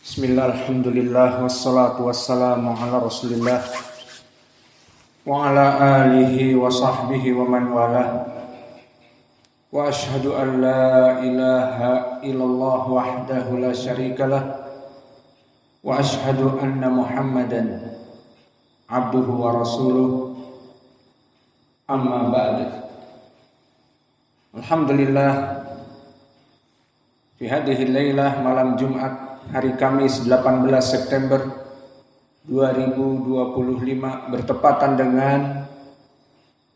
Bismillah, alhamdulillah, wassalatu wassalamu ala rasulillah wa ala alihi wa sahbihi wa man wala wa ashhadu an la ilaha illallah wahdahu la syarikalah wa ashhadu anna muhammadan abduhu wa rasuluh amma ba'd. Alhamdulillah, fi hadhihi lailah, malam Jumat hari Kamis 18 September 2025 bertepatan dengan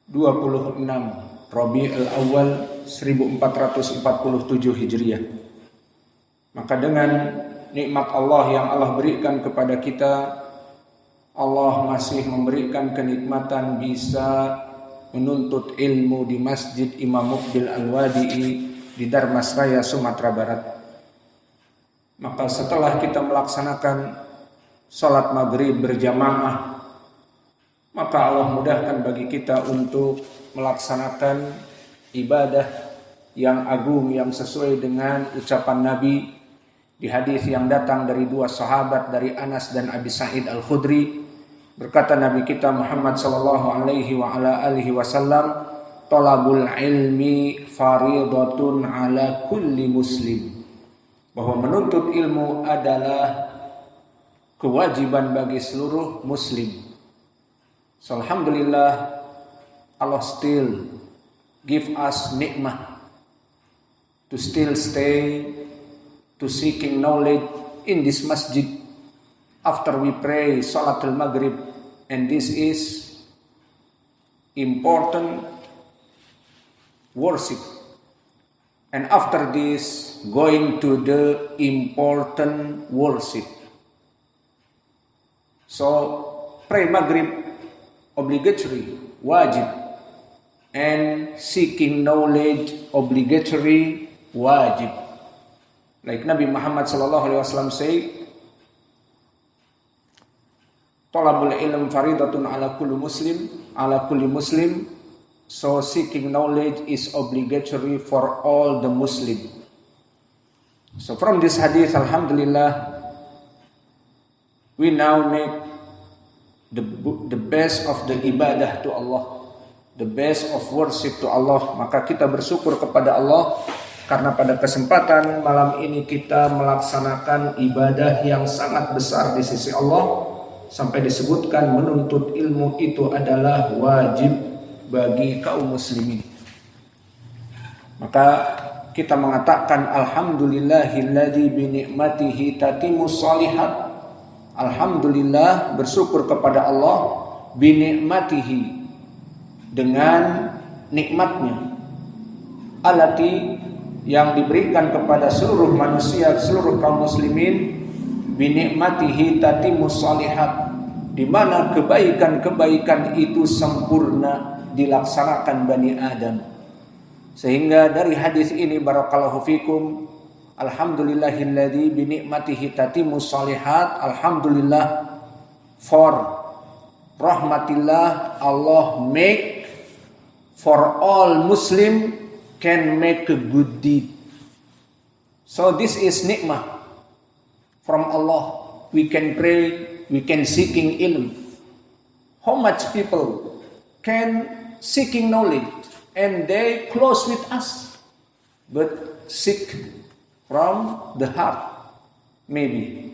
26 Rabiul Awal 1447 Hijriah. Maka dengan nikmat Allah yang Allah berikan kepada kita, Allah masih memberikan kenikmatan bisa menuntut ilmu di Masjid Imam Muqbil Al-Wadi'i di Darmasraya, Sumatera Barat. Maka setelah kita melaksanakan salat maghrib berjamaah, maka Allah mudahkan bagi kita untuk melaksanakan ibadah yang agung yang sesuai dengan ucapan Nabi di hadis yang datang dari dua sahabat, dari Anas dan Abi Sa'id Al-Khudri. Berkata Nabi kita Muhammad sallallahu alaihi wa ala alihi wasallam, "Talabul ilmi faridatun ala kulli muslim." Bahwa menuntut ilmu adalah kewajiban bagi seluruh muslim. So, alhamdulillah, Allah still give us nikmah to still stay to seeking knowledge in this masjid after we pray Salatul Maghrib, and this is important worship. And after this, going to the important worship. So, pray Maghrib, obligatory, wajib. And seeking knowledge, obligatory, wajib. Like Nabi Muhammad SAW say, Talabul ilm faridatun ala kulli muslim. So seeking knowledge is obligatory for all the Muslim. So from this hadith, alhamdulillah, we now make the best of the ibadah to Allah, the best of worship to Allah. Maka kita bersyukur kepada Allah karena pada kesempatan malam ini kita melaksanakan ibadah yang sangat besar di sisi Allah, sampai disebutkan menuntut ilmu itu adalah wajib bagi kaum muslimin. Maka kita mengatakan alhamdulillahilladzi bi ni'matihi tatimmus shalihat. Alhamdulillah, bersyukur kepada Allah, bi ni'matihi, dengan nikmatnya, allati, yang diberikan kepada seluruh manusia, seluruh kaum muslimin, bi ni'matihi tatimmus shalihat, di mana kebaikan-kebaikan itu sempurna dilaksanakan Bani Adam. Sehingga dari hadis ini, barakallahu fikum, alhamdulillahilladzi bi ni'matihi tatimmus shalihat. Alhamdulillah, for rahmatillah, Allah make for all Muslim can make a good deed. So this is nikmah from Allah. We can pray, we can seeking ilm. How much people can seeking knowledge and they close with us, but seek from the heart maybe.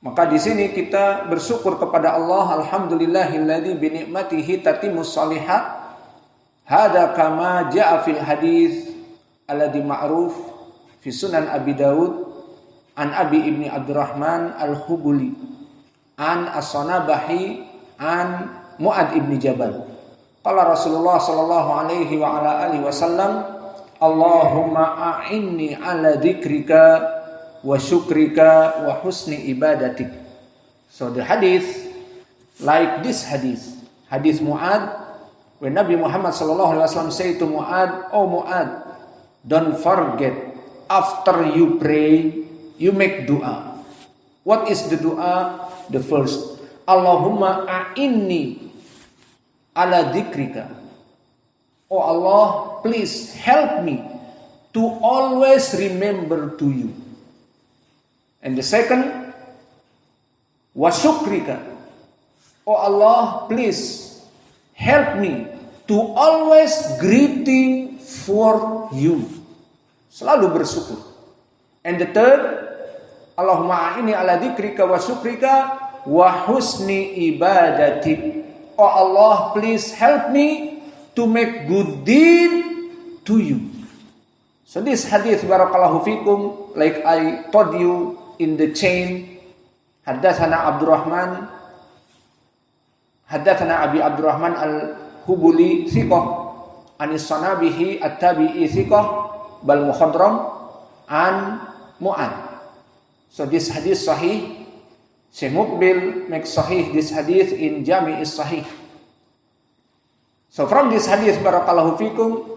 Maka di sini kita bersyukur kepada Allah, alhamdulillahilladzi bi ni'matihi tatimmus shalihat. Hada kama jaa fil hadis alladzi ma'ruf fi Sunan Abi Daud an Abi ibni Abdurrahman al-Hubuli an as-Sanabahi an Mu'ad ibni Jabal. Qala Rasulullah sallallahu alaihi wa ala alihi wasallam, Allahumma a'inni ala dzikrika wa syukrika wa husni ibadatik. So the hadith, like this hadith Mu'ad, when Nabi Muhammad sallallahu alaihi wasallam say to Mu'ad, "Oh Mu'ad, don't forget, after you pray, you make dua." What is the dua? The first, Allahumma a'inni ala dzikrika. Oh Allah, please help me to always remember to you. And the second, wa syukrika. Oh Allah, please help me to always greeting for you. Selalu bersyukur. And the third, Allahumma a'inni ala dzikrika wa syukrika wa husni ibadati. Oh Allah, please help me to make good deed to you. So this hadith, barakallahu fikum, like I told you in the chain, haddatsana Abdurrahman, haddatsana Abi Abdurrahman al-Hubuli thiqah, anis sanabihi at-tabi'i thiqah, bal mukhadram an Mu'ad. So this hadith sahih. Syekh Muqbil makes sahih this hadith in Jami' is-Sahih. So from this hadith, barakallahu fikum,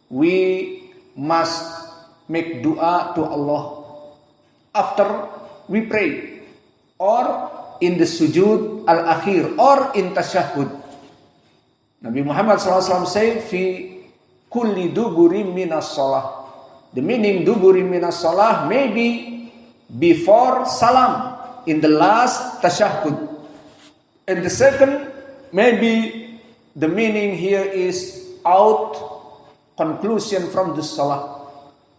we must make dua to Allah after we pray, or in the sujud al-akhir, or in tashahhud. Nabi Muhammad SAW say, fi kulli duburin minas salah. The meaning duburin minas salah may be before salam, in the last tashahhud. And the second, maybe the meaning here is out conclusion from the salat.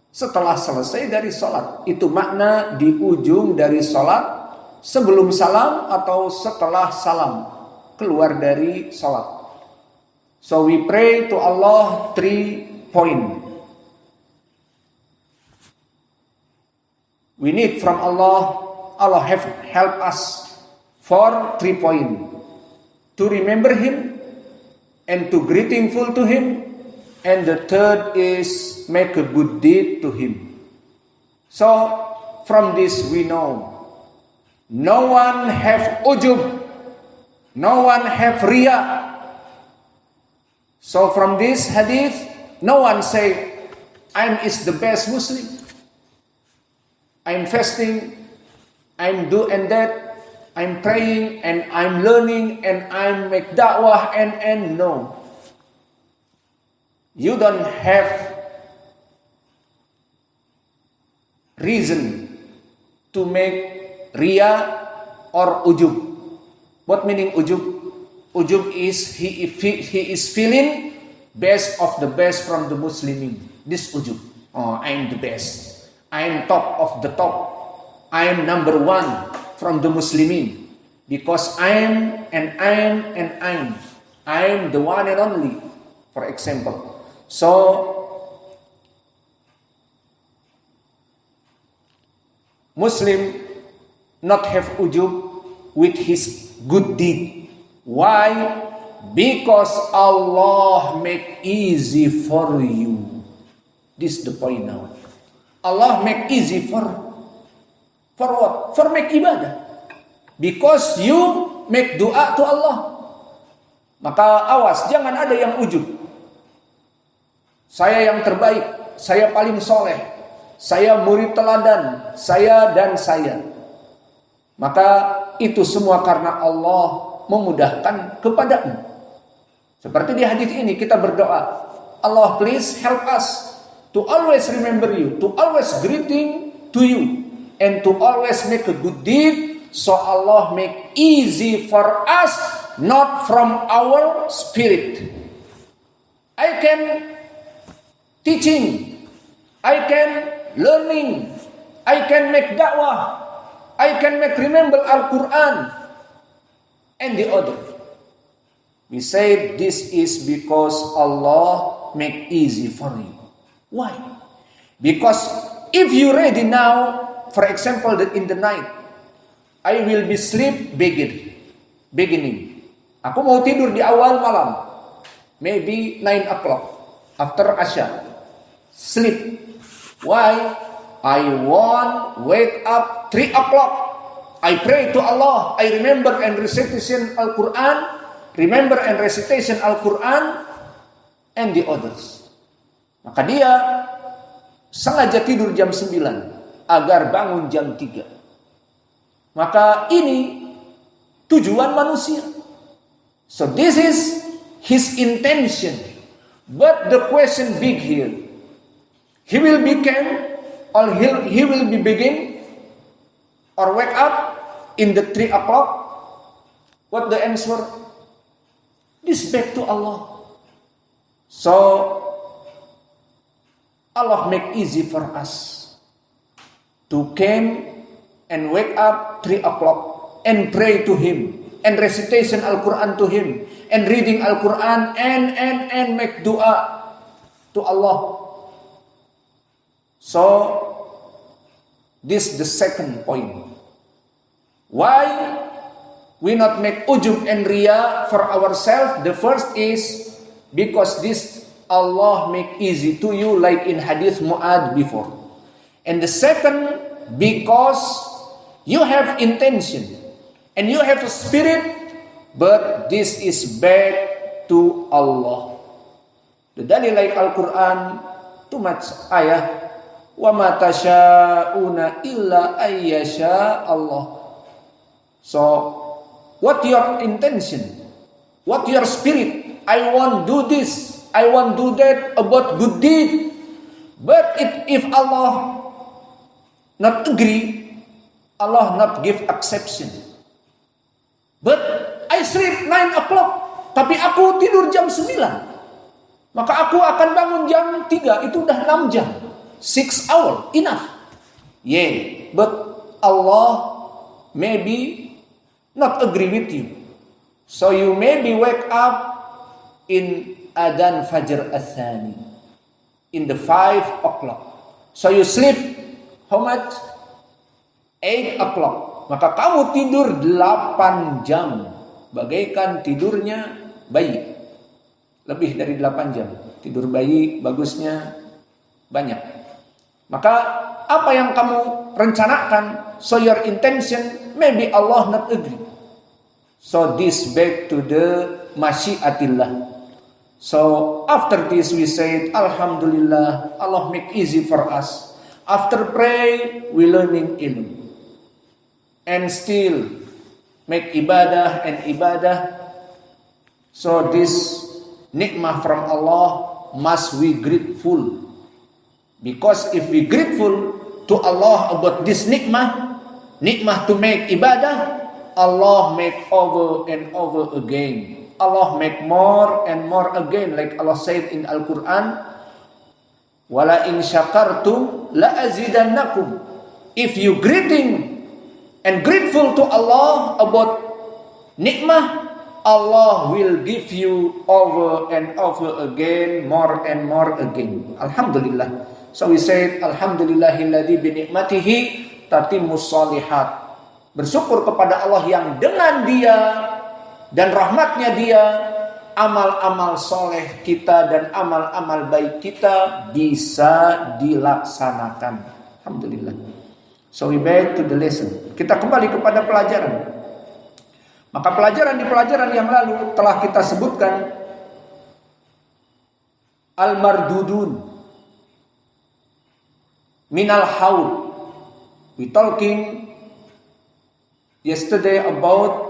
Setelah selesai dari salat. Itu makna di ujung dari salat, sebelum salam atau setelah salam, keluar dari salat. So we pray to Allah 3 points. We need from Allah help us for 3 points. To remember Him and to grateful to Him. And the third is make a good deed to Him. So from this we know no one have ujub, no one have riya. So from this hadith, no one say I'm is the best Muslim, I'm fasting, I'm do and that, I'm praying and I'm learning and I'm make da'wah and no. You don't have reason to make riya or ujub. What meaning ujub? Ujub is he is feeling best of the best from the Muslimin. This ujub. Oh, I'm the best. I'm top of the top. I'm number one from the Muslimin. Because I'm the one and only, for example. So, Muslim not have ujub with his good deed. Why? Because Allah make easy for you. This is the point now. Allah make easy for what? For make ibadah. Because you make doa to Allah. Maka awas, jangan ada yang ujub. Saya yang terbaik, saya paling soleh, saya murid teladan, saya dan saya. Maka itu semua karena Allah memudahkan kepadamu. Seperti di hadis ini kita berdoa, Allah please help us to always remember you, to always greeting to you, and to always make a good deed. So Allah make easy for us, not from our spirit. I can teaching, I can learning, I can make da'wah, I can make remember Al-Quran, and the other. We say this is because Allah make easy for you. Why? Because if you ready now, for example, that in the night, I will be sleep beginning. Aku mau tidur di awal malam, maybe 9 o'clock after Asya. Sleep. Why? I want wake up 3 o'clock. I pray to Allah. I remember and recitation Al-Quran. Remember and recitation Al-Quran. And the others. Maka dia sengaja tidur jam 9 agar bangun jam 3. Maka ini tujuan manusia. So this is his intention. But the question big here. He will begin or wake up in the 3 o'clock? What the answer? This back to Allah. So Allah make easy for us to come and wake up 3 o'clock and pray to Him and recitation Al-Quran to Him and reading Al-Quran and make dua to Allah. So this is the second point. Why we not make ujub and riya for ourselves? The first is because this Allah make easy to you, like in hadith Mu'ad before. And the second, because you have intention and you have a spirit, but this is back to Allah. The dalil like Al-Quran, too much ayah, wa ma tasha'una illa ayyasha Allah. So, what your intention? What your spirit? I want do this, I want do that about good deed. But if Allah not agree, Allah not give exception. But I sleep 9 o'clock, tapi aku tidur jam 9. Maka aku akan bangun jam 3, itu udah 6 jam. 6 hours, enough. Yeah, but Allah maybe not agree with you. So you maybe wake up in Adhan Fajr Athani, in the 5 o'clock. So you sleep how much? 8 o'clock. Maka kamu tidur 8 jam. Bagaikan tidurnya bayi. Lebih dari 8 jam. Tidur bayi bagusnya banyak. Maka apa yang kamu rencanakan, so your intention, maybe Allah not agree. So this back to the masyiatillah. So after this we say Alhamdulillah, Allah make easy for us. After pray we learning ilm, and still make ibadah and ibadah. So this nikmah from Allah must we grateful, because if we grateful to Allah about this nikmah to make ibadah, Allah make over and over again. Allah make more and more again, like Allah said in Al-Quran, wala in syakartum la azidannakum. If you greeting and grateful to Allah about nikmah, Allah will give you over and over again, more and more again. Alhamdulillah. So we said alhamdulillahilladzi bi ni'matihi tatimmus shalihat. Bersyukur kepada Allah yang dengan Dia dan rahmatnya Dia, amal-amal soleh kita dan amal-amal baik kita bisa dilaksanakan. Alhamdulillah. So we back to the lesson. Kita kembali kepada pelajaran. Maka pelajaran di pelajaran yang lalu telah kita sebutkan al-mardudun minal haud. We talking yesterday about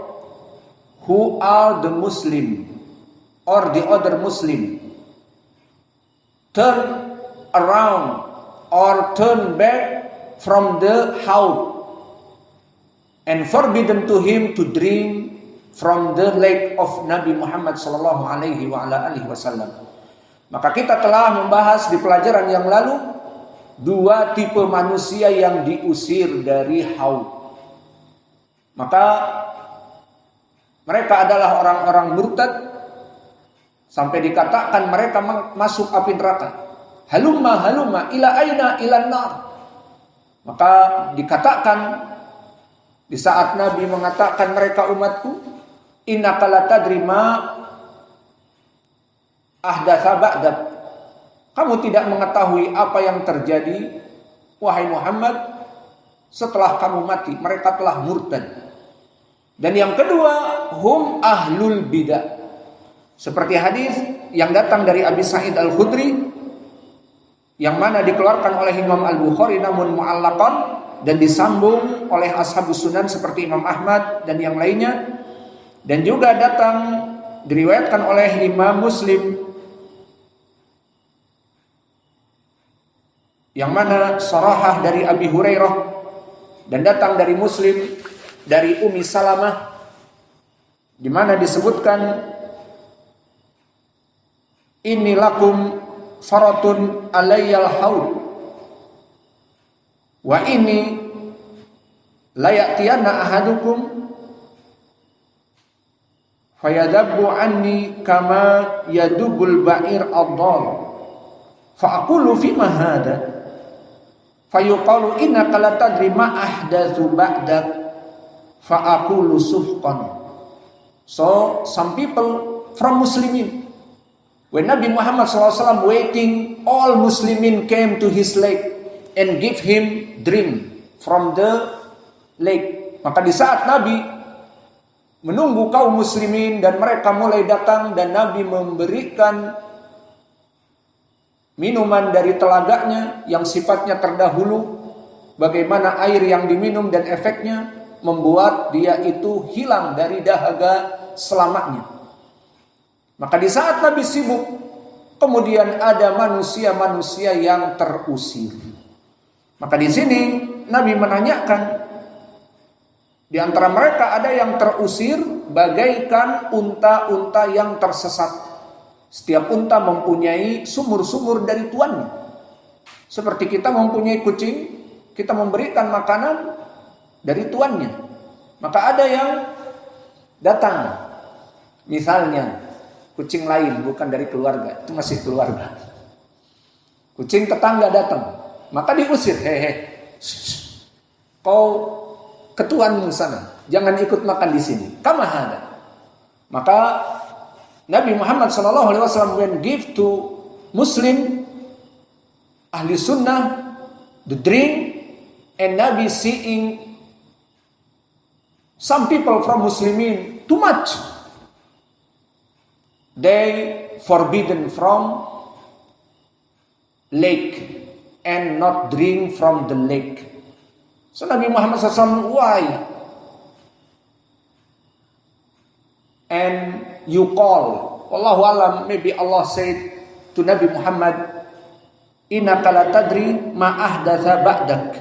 who are the Muslim or the other Muslim turn around or turn back from the haud and forbidden to him to drink from the lake of Nabi Muhammad sallallahu alaihi wasallam. Maka kita telah membahas di pelajaran yang lalu dua tipe manusia yang diusir dari haud. Maka mereka adalah orang-orang murtad sampai dikatakan mereka masuk api neraka. Halumma halumma ila aina ilan nar. Maka dikatakan di saat Nabi mengatakan mereka umatku, innaka la tadri ma ahdatsa ba'dak. Kamu tidak mengetahui apa yang terjadi wahai Muhammad setelah kamu mati. Mereka telah murtad. Dan yang kedua, hum ahlul bidah. Seperti hadis yang datang dari Abi Sa'id Al-Khudri yang mana dikeluarkan oleh Imam Al-Bukhari namun mu'allaqan dan disambung oleh Ashabus Sunan seperti Imam Ahmad dan yang lainnya, dan juga datang diriwayatkan oleh Imam Muslim yang mana sarahah dari Abi Hurairah Dan datang dari Muslim, dari Ummi Salamah, di mana disebutkan, inni lakum faratun alayyal haud wa inni layatiyanna ahadukum fayadabbu anni kama yadubul ba'ir ad-dal fa aqulu fima hada fayuqalu innaka la tadri ma ahdatsu ba'dak fa aqulu suhqan. So some people from Muslimin, when Nabi Muhammad SAW waiting, all Muslimin came to his lake and give him drink from the lake. Maka di saat Nabi menunggu kaum Muslimin dan mereka mulai datang dan Nabi memberikan minuman dari telaganya yang sifatnya terdahulu, bagaimana air yang diminum dan efeknya membuat dia itu hilang dari dahaga selamanya. Maka di saat Nabi sibuk, kemudian ada manusia-manusia yang terusir. Maka di sini Nabi menanyakan, di antara mereka ada yang terusir bagaikan unta-unta yang tersesat. Setiap unta mempunyai sumur-sumur dari tuannya. Seperti kita mempunyai kucing, kita memberikan makanan dari tuannya. Maka ada yang datang, misalnya kucing lain, bukan dari keluarga, itu masih keluarga. Kucing tetangga datang, maka diusir, kau ketuanmu sana, jangan ikut makan di sini. Kamahada. Maka Nabi Muhammad SAW when give to Muslim ahli sunnah the drink, and Nabi seeing some people from Muslimin too much, they forbidden from lake and not drink from the lake. So Nabi Muhammad SAW, why? And you call, Allahu alam, maybe Allah said to Nabi Muhammad, innaka la tadri ma ahdatha ba'dak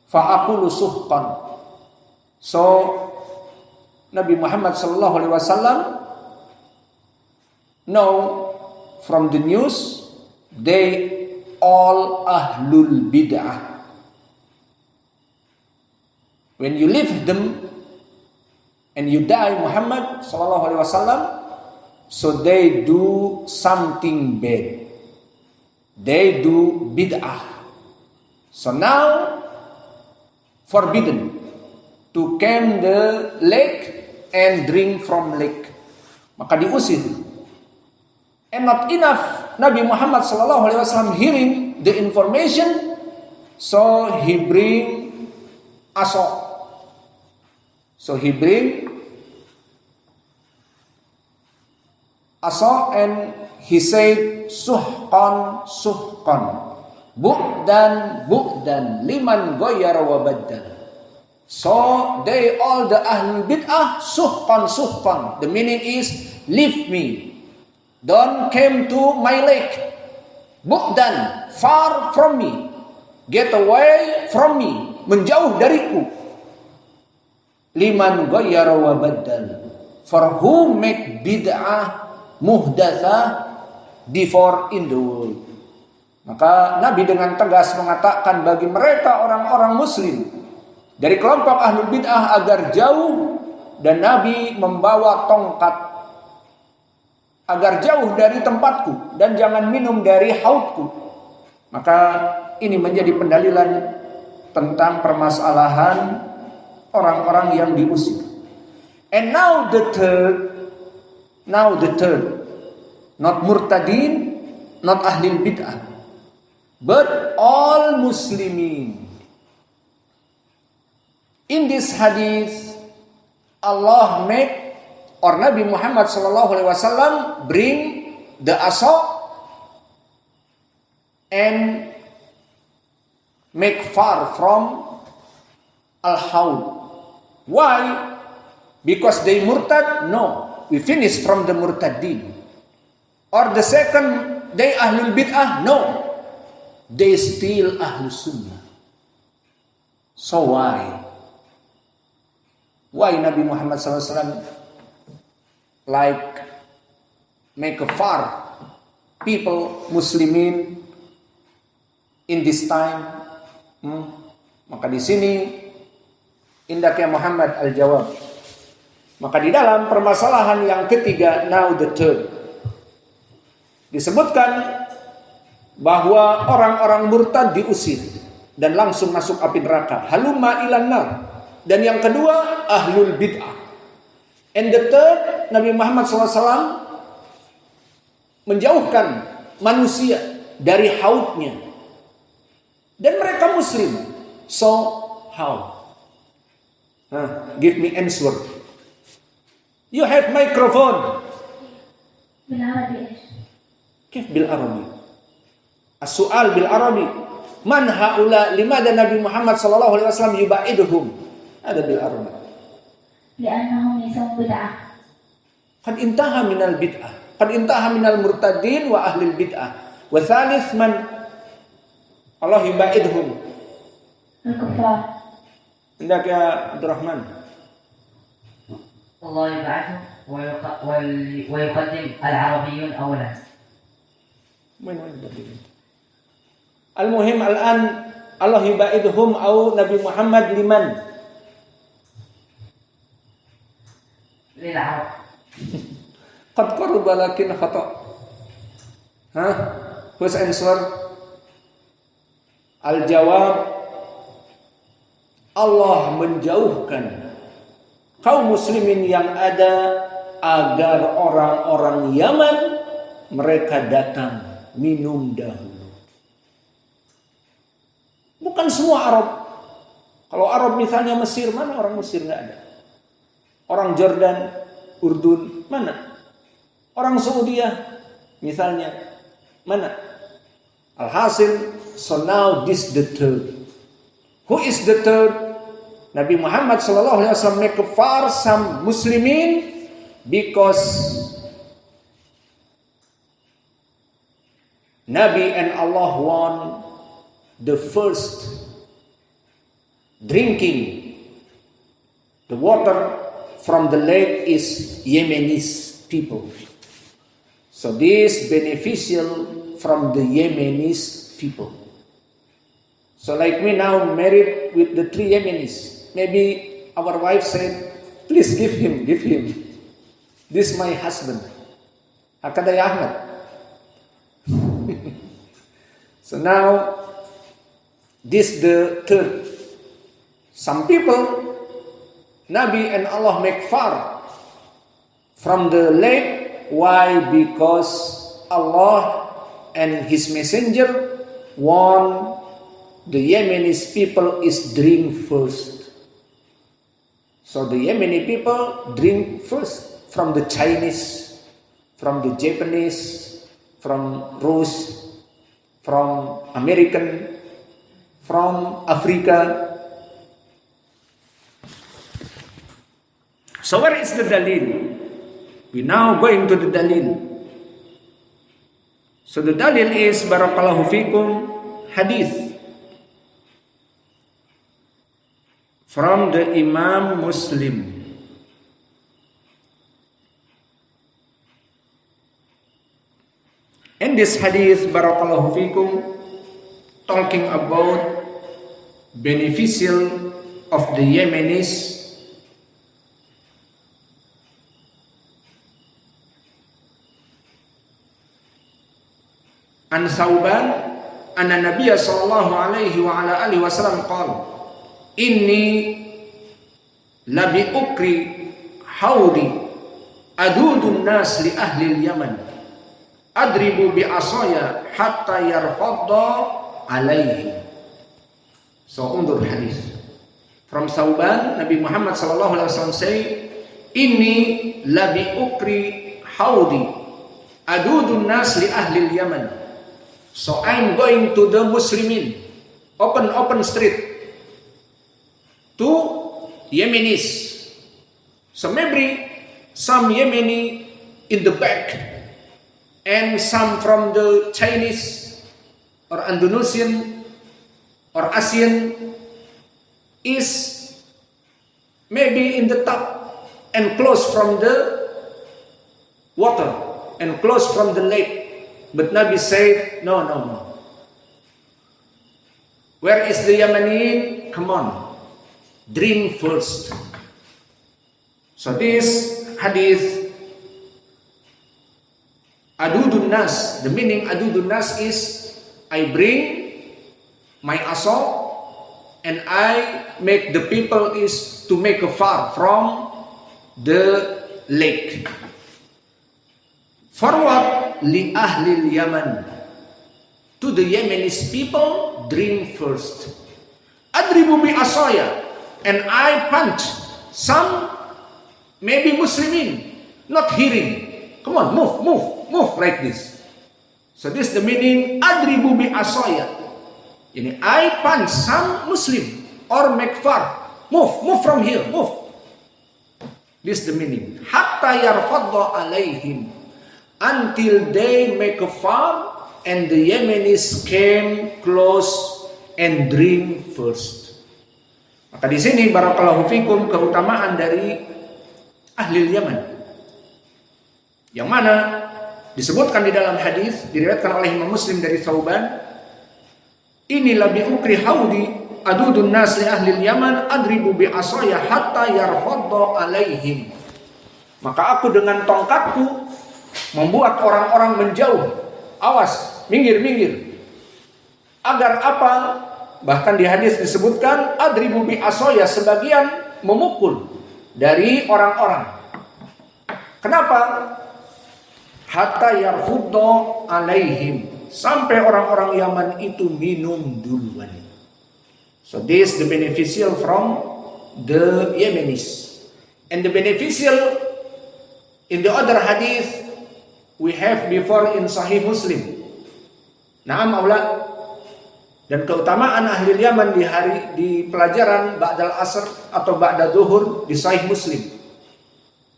fa aqulu suhqan. So Nabi Muhammad sallallahu alaihi wasallam know from the news they all ahlul bid'ah. When you leave them and you die, Muhammad sallallahu alaihi wasallam, so they do something bad. They do bid'ah. So now forbidden to come the lake and drink from lake. Maka diusir. And not enough, Nabi Muhammad sallallahu alaihi wasallam hearing the information, so he bring asok. So he bring asok and he said suhqan suhqan, bu'dan bu'dan, liman ghayyara wa baddal. So they all the ahlul bid'ah suhqan suhqan. The meaning is leave me. Don't come to my lake. Bu'dan, far from me. Get away from me. Menjauh dariku. Liman ghayyara wa baddal. For who make bid'ah muhdatha before in the world. Maka Nabi dengan tegas mengatakan bagi mereka orang-orang muslim dari kelompok ahlul bid'ah agar jauh, dan Nabi membawa tongkat agar jauh dari tempatku dan jangan minum dari haudku. Maka ini menjadi pendalilan tentang permasalahan orang-orang yang diusir. And now the third, not murtadin, not ahlul bid'ah, but all muslimin. In this hadith, Allah make, or Nabi Muhammad SAW bring the asok and make far from al-haud. Why? Because they murtad? No. We finish from the murtadin. Or the second, they ahlul bid'ah? No. They still ahlus sunnah. So why? Why Nabi Muhammad SAW like make a far people Muslimin in this time? Maka di sini indahnya Muhammad al-jawab. Maka di dalam permasalahan yang ketiga, now the third, disebutkan bahwa orang-orang murtad diusir dan langsung masuk api neraka. Halumma ilan nar. Dan yang kedua, ahlul bid'ah. And the third, Nabi Muhammad SAW menjauhkan manusia dari haudnya. Dan mereka muslim. So, how? Give me answer. You have microphone. بالعربي. كيف بالعربي؟ السؤال بالعربي. من هؤلاء؟ لماذا Nabi Muhammad SAW يبعدهم؟ هذا بالعربي. لأنهم ليسوا بدعة. قد انتهى من البدعة. قد انتهى من المرتدين وأهل البدعة. والثالث من؟ الله يبعدهم. الكفار. عندك يا عبد الرحمن. الله يبعثهم ويقدم العربيون أولا. وين بديل؟ المهم الآن الله يبعدهم أو نبي محمد لمن؟ للعرب. قد قرب لكن خطأ. Who's answer? Al-jawab, Allah menjauhkan kaum muslimin yang ada agar orang-orang Yaman mereka datang minum dahulu. Bukan semua Arab. Kalau Arab misalnya Mesir, mana orang Mesir? Nggak ada. Orang Jordan, Urdun, mana? Orang Saudi misalnya, mana? Alhasil, so now this the third. Who is the third? Nabi Muhammad SAW make far some Muslimin because Nabi and Allah want the first drinking the water from the lake is Yemenis people. So this beneficial from the Yemenis people. So like me now married with the 3 Yemenis. Maybe our wife said, please give him. This is my husband. Hakada ya Ahmad. So now, this the third. Some people, Nabi and Allah make far from the lake. Why? Because Allah and His Messenger want the Yemenis people is drink first. So the Yemeni people drink first from the Chinese, from the Japanese, from Rus, from American, from Africa. So where is the dalil? We now going to the dalil. So the dalil is barakallahu fikum hadith from the Imam Muslim. In this hadith barakallahu fikum talking about beneficial of the Yemenis an Thawban anna Nabiya sallallahu alaihi wa ala alihi wasallam qala inni labi ukri haudi adudun nas li ahli al-Yaman adribu bi asaya hatta yarfadda alaihi. So undur hadis from Thawban. Nabi Muhammad sallallahu alaihi wasallam say inni labi ukri haudi adudun nas li ahli al-Yaman. So I'm going to the Muslimin, open street, to Yemenis. So maybe some Yemeni in the back, and some from the Chinese or Indonesian or Asian is maybe in the tub and close from the water and close from the lake. But Nabi said, no, no, no. Where is the Yamanin? Come on, drink first. So this hadith, adudun nas, the meaning adudun nas is, I bring my asa and I make the people is to make a far from the lake. For what? Li ahli Yaman. To the Yemenis people, drink first. Adribu bi asaya, and I punch some maybe Muslimin not hearing. Come on, move like this. So this is the meaning adribu bi asaya. Yani I punch some Muslim or make far. Move from here, move. This is the meaning. Hatta yarfadda alaihim, until they make a far and the Yemenis came close and drink first. Maka di sini barakallahu fikum keutamaan dari ahli Yaman, yang mana disebutkan di dalam hadis diriwayatkan oleh Imam Muslim dari Thauban, inilah bi ukri haudi adudun nas li ahli Yaman adribu bi asaya hatta yarfadda alaihim. Maka aku dengan tongkatku membuat orang-orang menjauh. Awas, minggir. Agar apa? Bahkan di hadis disebutkan adribu bi asaya, sebagian memukul dari orang-orang. Kenapa? Hatta yarfudda alaihim, sampai orang-orang Yaman itu minum duluan. So this the beneficial from the Yemenis. And the beneficial in the other hadith we have before in Sahih Muslim. Naam aulad. Dan keutamaan ahli Yaman di pelajaran ba'dal asr atau ba'da zuhur di Sahih Muslim.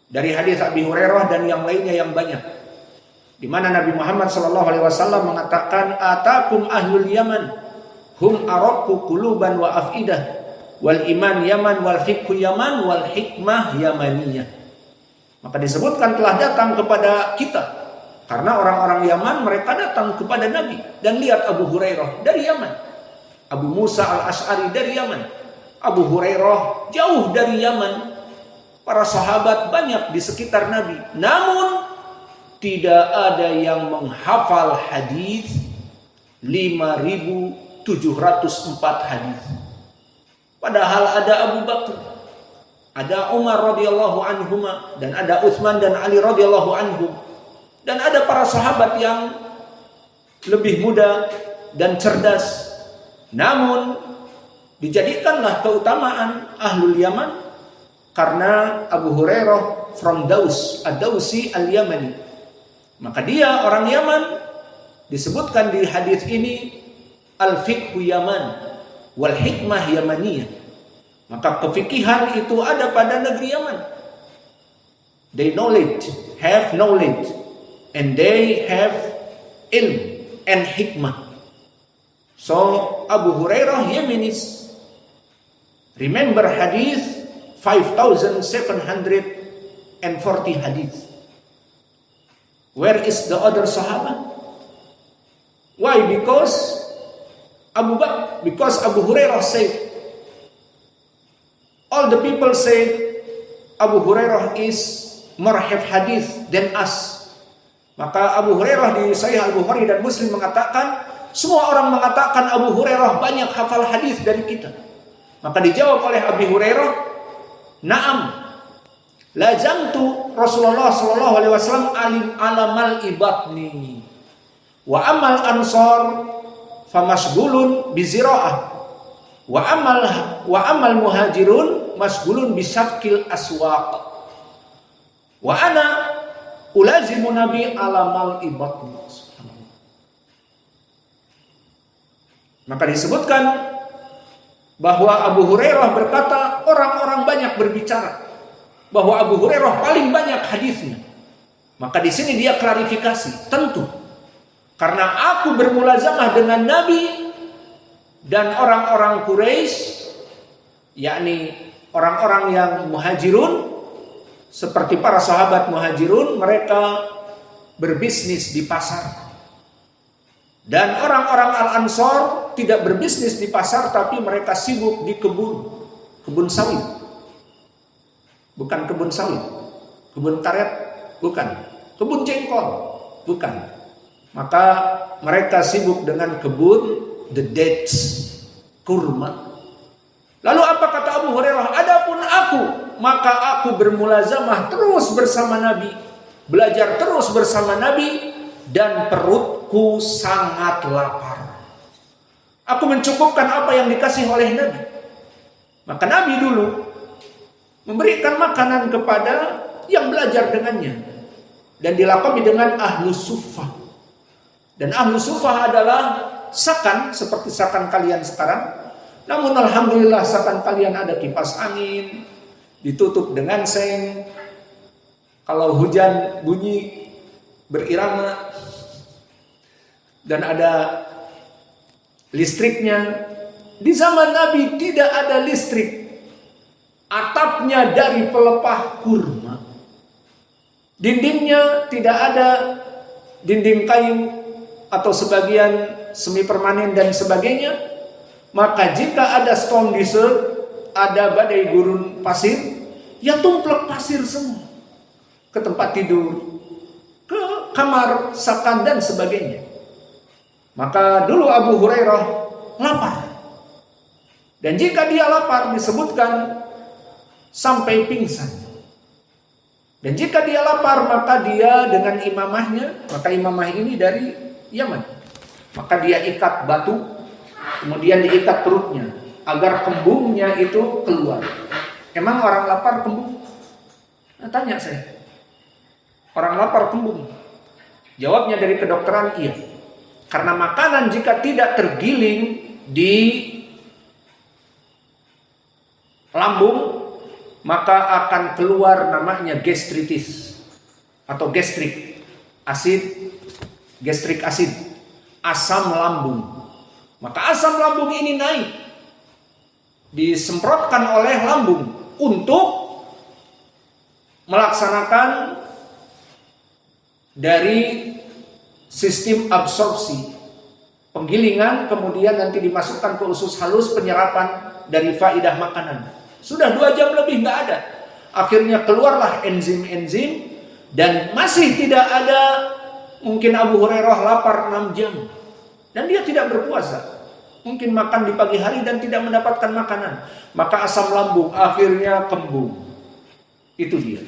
Dari hadis Abi Hurairah dan yang lainnya yang banyak. Di mana Nabi Muhammad SAW mengatakan, atakum ahlul Yaman hum araqqu quluban wa afidah wal iman Yaman wal fiqhu Yaman wal hikmah Yamaniyah. Maka disebutkan telah datang kepada kita, karena orang-orang Yaman mereka datang kepada Nabi. Dan lihat Abu Hurairah dari Yaman, Abu Musa al-Ash'ari dari Yaman, Abu Hurairah jauh dari Yaman. Para sahabat banyak di sekitar Nabi, namun tidak ada yang menghafal hadis 5.704 hadis. Padahal ada Abu Bakar, ada Umar radhiyallahu anhuma, dan ada Utsman dan Ali radhiyallahu anhum, dan ada para sahabat yang lebih muda dan cerdas. Namun dijadikanlah keutamaan ahlul Yaman karena Abu Hurairah from Daus, ad-Dausi al-Yamani. Maka dia orang Yaman, disebutkan di hadis ini al-fiqhu Yaman wal hikmah Yamaniyah. Maka kefikihan itu ada pada negeri Yaman. They have knowledge and they have ilm and hikmah. So Abu Hurairah Yamanis. Remember hadis 5,740 hadis. Where is the other Sahaba? Why? Because Abu Hurairah said, all the people say Abu Hurairah is more have hadith than us. Maka Abu Hurairah di Sahih Al-Bukhari dan Muslim mengatakan, semua orang mengatakan Abu Hurairah banyak hafal hadis dari kita. Maka dijawab oleh Abu Hurairah, "Na'am, lazamtu Rasulullah sallallahu alaihi wasallam alamal ibatni wa amal ansar famashghulun bizira'ah wa amal muhajirun mashghulun bisyafkil aswaq wa ana ulazimu nabi alamal ibatni." Maka disebutkan bahwa Abu Hurairah berkata, orang-orang banyak berbicara bahwa Abu Hurairah paling banyak hadisnya. Maka di sini dia klarifikasi, tentu karena aku bermulazamah dengan Nabi dan orang-orang Quraisy yakni orang-orang yang muhajirun, seperti para sahabat muhajirun, mereka berbisnis di pasar. Dan orang-orang Al-Ansor tidak berbisnis di pasar, tapi mereka sibuk di kebun sawit. Bukan kebun sawit, kebun karet, bukan. Kebun jengkol, bukan. Maka mereka sibuk dengan kebun the dates, kurma. Lalu apa kata Abu Hurairah? Adapun aku, maka aku bermulazamah terus bersama Nabi, belajar terus bersama Nabi, dan perutku sangat lapar. Aku mencukupkan apa yang dikasih oleh Nabi. Maka Nabi dulu memberikan makanan kepada yang belajar dengannya, dan dilakoni dengan ahlus suffah. Dan ahlus suffah adalah sakan seperti sakan kalian sekarang. Namun alhamdulillah sakan kalian ada kipas angin, ditutup dengan seng. Kalau hujan bunyi berirama, dan ada listriknya. Di zaman Nabi tidak ada listrik. Atapnya dari pelepah kurma. Dindingnya tidak ada dinding kayu atau sebagian semi permanen dan sebagainya. Maka jika ada storm desert, ada badai gurun pasir, ya tumplek pasir semua ke tempat tidur, ke kamar, sakan dan sebagainya. Maka dulu Abu Hurairah lapar. Dan jika dia lapar disebutkan sampai pingsan. Dan jika dia lapar maka dia dengan imamahnya, maka imamah ini dari Yaman, maka dia ikat batu, kemudian diikat perutnya agar kembungnya itu keluar. Emang orang lapar kembung? Nah, tanya saya. Orang lapar kembung? Jawabnya dari kedokteran iya. Karena makanan jika tidak tergiling di lambung, maka akan keluar namanya gastritis atau gastrik acid, asam lambung. Maka asam lambung ini naik, disemprotkan oleh lambung untuk melaksanakan dari sistem absorpsi, penggilingan, kemudian nanti dimasukkan ke usus halus, penyerapan dari faidah makanan. Sudah 2 jam lebih nggak ada. Akhirnya keluarlah enzim-enzim, dan masih tidak ada. Mungkin Abu Hurairah lapar 6 jam. Dan dia tidak berpuasa. Mungkin makan di pagi hari dan tidak mendapatkan makanan. Maka asam lambung akhirnya kembung. Itu dia.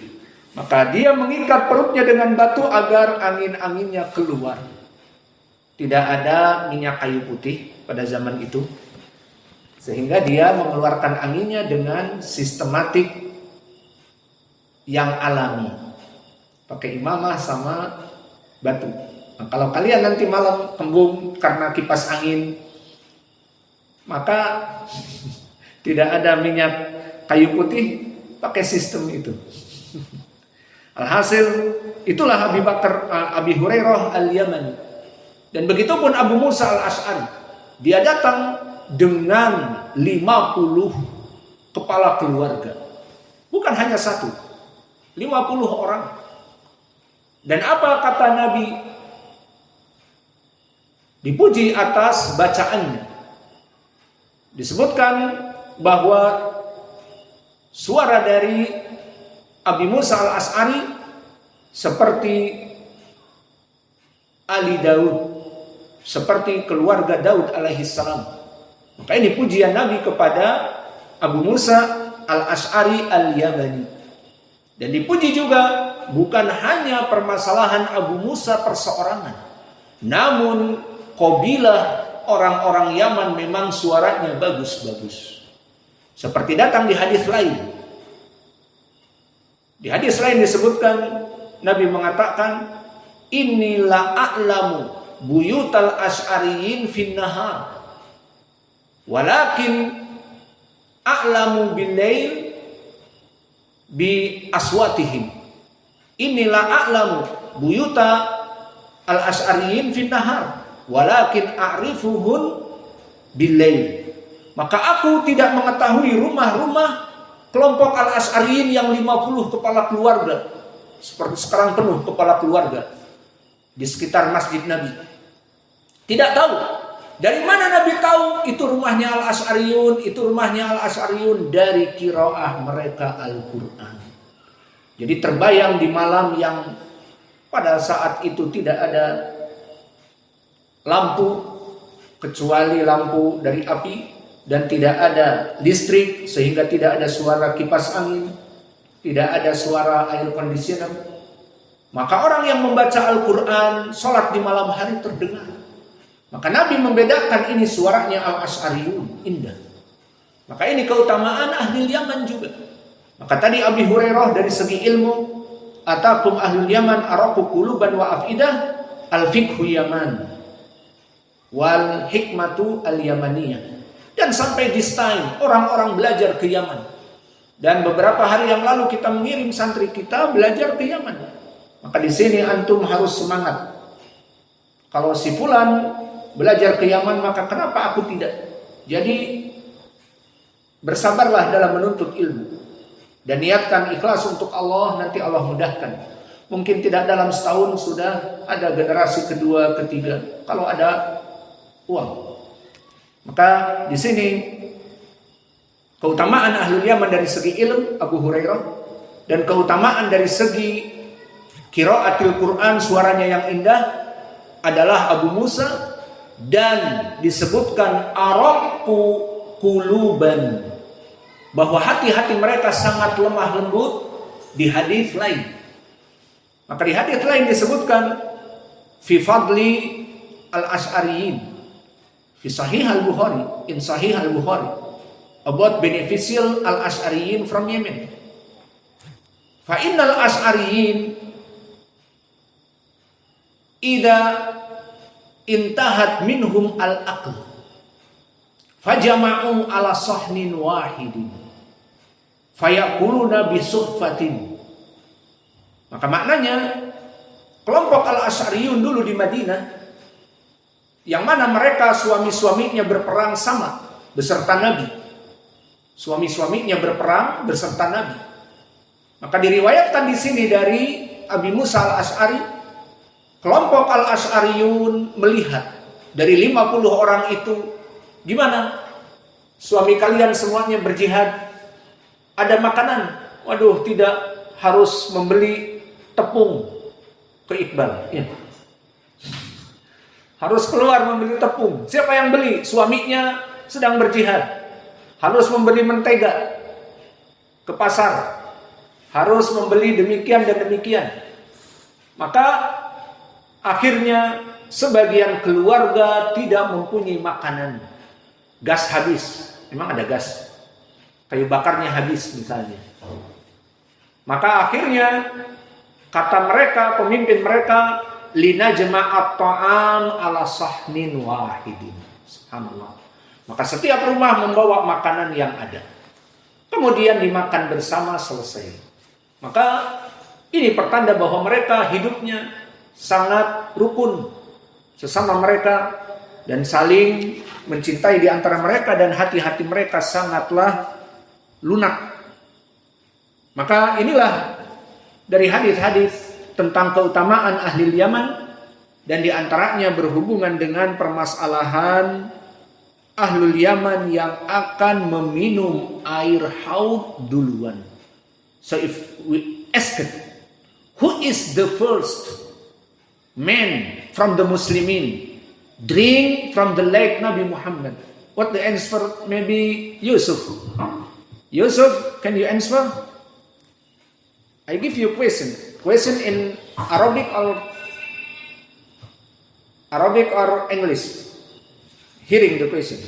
Maka dia mengikat perutnya dengan batu agar angin-anginnya keluar. Tidak ada minyak kayu putih pada zaman itu. Sehingga dia mengeluarkan anginnya dengan sistematik yang alami. Pakai imamah sama batu. Nah, kalau kalian nanti malam kembung karena kipas angin, maka tidak ada minyak kayu putih, pakai sistem itu. Alhasil itulah Abi Hurairah al-Yamani. Dan begitu pun Abu Musa al-Ash'ari. Dia datang dengan 50 kepala keluarga. Bukan hanya 1, 50 orang. Dan apa kata Nabi? Dipuji atas bacaannya. Disebutkan bahwa suara dari Abi Musa al-Ash'ari seperti Ali Daud, seperti keluarga Daud alaihissalam. Maka ini pujian Nabi kepada Abu Musa al-Ash'ari al-Yamani. Dan dipuji juga bukan hanya permasalahan Abu Musa perseorangan, namun kabilah orang-orang Yaman memang suaranya bagus-bagus. Seperti datang di hadis lain. Di hadis lain disebutkan Nabi mengatakan, "Inilah a'lamu buyutal asy'ariyin fin nahar, walakin a'lamu bil-lail bi aswatihim." Inilah a'lamu buyuta al-asy'ariyin fin nahar, walakin a'rifuhun bil-lail. Maka aku tidak mengetahui rumah-rumah kelompok Al-Asy'ariyin yang 50 kepala keluarga. Seperti sekarang penuh kepala keluarga di sekitar Masjid Nabi. Tidak tahu. Dari mana Nabi tahu itu rumahnya Al-Asy'ariyun, itu rumahnya Al-Asy'ariyun? Dari qiraah mereka Al-Quran. Jadi terbayang di malam yang pada saat itu tidak ada lampu kecuali lampu dari api dan tidak ada listrik sehingga tidak ada suara kipas angin, tidak ada suara air conditioner. Maka orang yang membaca Al-Quran, sholat di malam hari terdengar. Maka Nabi membedakan ini suaranya Al-Asy'ariyun, indah. Maka ini keutamaan ahli Yaman juga. Maka tadi Abi Hurairah dari segi ilmu, atakum ahlul Yaman araku quluban wa afidah, al-fiqhu Yaman wal hikmatu al-yamaniyah. Dan sampai this time orang-orang belajar ke Yaman. Dan beberapa hari yang lalu kita mengirim santri kita belajar ke Yaman. Maka di sini antum harus semangat. Kalau si fulan belajar ke Yaman, maka kenapa aku tidak? Jadi bersabarlah dalam menuntut ilmu dan niatkan ikhlas untuk Allah, nanti Allah mudahkan. Mungkin tidak dalam setahun sudah ada generasi kedua, ketiga, kalau ada uang. Maka di sini keutamaan ahlul Yaman dari segi ilmu Abu Hurairah, dan keutamaan dari segi qiraatil Quran, suaranya yang indah, adalah Abu Musa. Dan disebutkan araqu quluban, bahwa hati-hati mereka sangat lemah lembut di hadis lain. Maka di hadis lain disebutkan fi fadli al-Asy'ariyin fi sahih al-Bukhari, in sahih al-Bukhari, about beneficial al-Asy'ariyin from Yemen. Fa innal Asy'ariyin idza intahat minhum al-aql fajama'u ala sahnin wahidin fayakuluna bisuhfatin. Maka maknanya kelompok Al-Asy'ariyun dulu di Madinah, yang mana mereka suami-suaminya berperang sama beserta Nabi. Suami-suaminya berperang beserta Nabi. Maka diriwayatkan di sini dari Abi Musa Al-Asy'ari, kelompok Al-Asy'ariyun melihat dari 50 orang itu, gimana? Suami kalian semuanya berjihad, ada makanan. Waduh, tidak harus membeli tepung ke Iqbal. Ya. Harus keluar membeli tepung. Siapa yang beli? Suaminya sedang berjihad. Harus membeli mentega ke pasar. Harus membeli demikian dan demikian. Maka akhirnya sebagian keluarga tidak mempunyai makanan. Gas habis. Memang ada gas. Kayu bakarnya habis misalnya. Maka akhirnya kata mereka, pemimpin mereka, lina jama'at ta'am ala sahnin wahidin. Subhanallah. Maka setiap rumah membawa makanan yang ada. Kemudian dimakan bersama, selesai. Maka ini pertanda bahwa mereka hidupnya sangat rukun sesama mereka dan saling mencintai di antara mereka, dan hati-hati mereka sangatlah lunak. Maka inilah dari hadis-hadis tentang keutamaan ahli Yaman, dan di antaranya berhubungan dengan permasalahan ahlul Yaman yang akan meminum air haud duluan. So if we ask it, who is the first man from the Muslimin drink from the lake Nabi Muhammad? What the answer? Maybe Yusuf. Yusuf, can you answer? I give you a question. Question in Arabic or English. Hearing the question.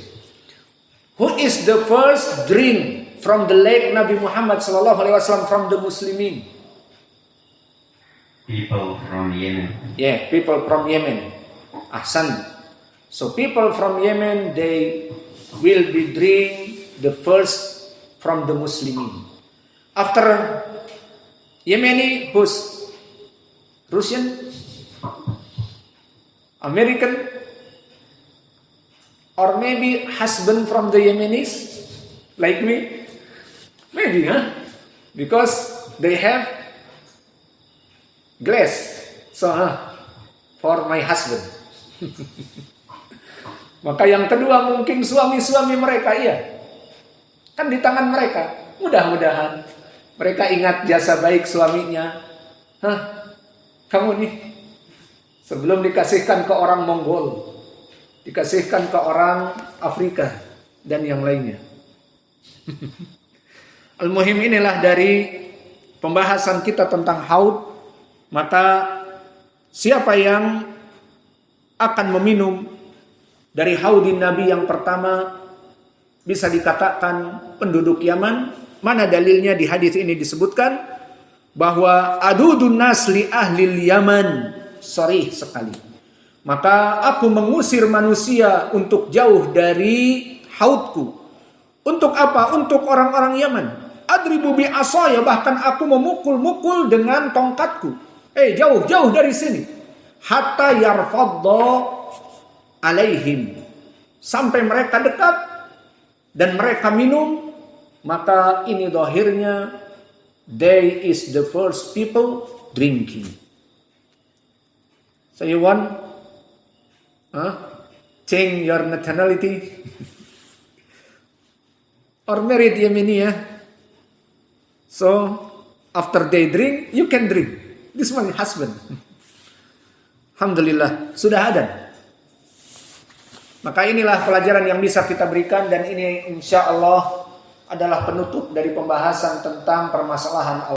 Who is the first drink from the lake Nabi Muhammad sallallahu alaihi wasallam from the Muslimin? People from Yemen. Yeah, people from Yemen. Ahsan. So people from Yemen, they will be drink the first from the Muslimin. After Yemeni, who's Russian, American, Or maybe husband from the Yemenis, like me. Maybe, huh? Because they have glass. So, for my husband. Maka yang kedua mungkin suami-suami mereka, iya. Kan di tangan mereka. Mudah-mudahan mereka ingat jasa baik suaminya. Kamu nih, sebelum dikasihkan ke orang Mongol, dikasihkan ke orang Afrika dan yang lainnya. Al-muhim, inilah dari pembahasan kita tentang haud. Maka siapa yang akan meminum dari haudin Nabi yang pertama bisa dikatakan penduduk Yaman. Mana dalilnya? Di hadis ini disebutkan bahwa adudun nas li ahlil Yaman, sharih sekali. Maka aku mengusir manusia untuk jauh dari haudku. Untuk apa? Untuk orang-orang Yaman. Adribu bi asaya, bahkan aku memukul-mukul dengan tongkatku. Jauh-jauh dari sini. Hatta yarfadda alaihim, sampai mereka dekat dan mereka minum. Maka ini zahirnya they is the first people drinking. So you want change your nationality or married Yemeni, ya? So after they drink, you can drink. This one husband. Alhamdulillah, sudah ada. Maka inilah pelajaran yang bisa kita berikan, dan ini insya Allah adalah penutup dari pembahasan tentang permasalahan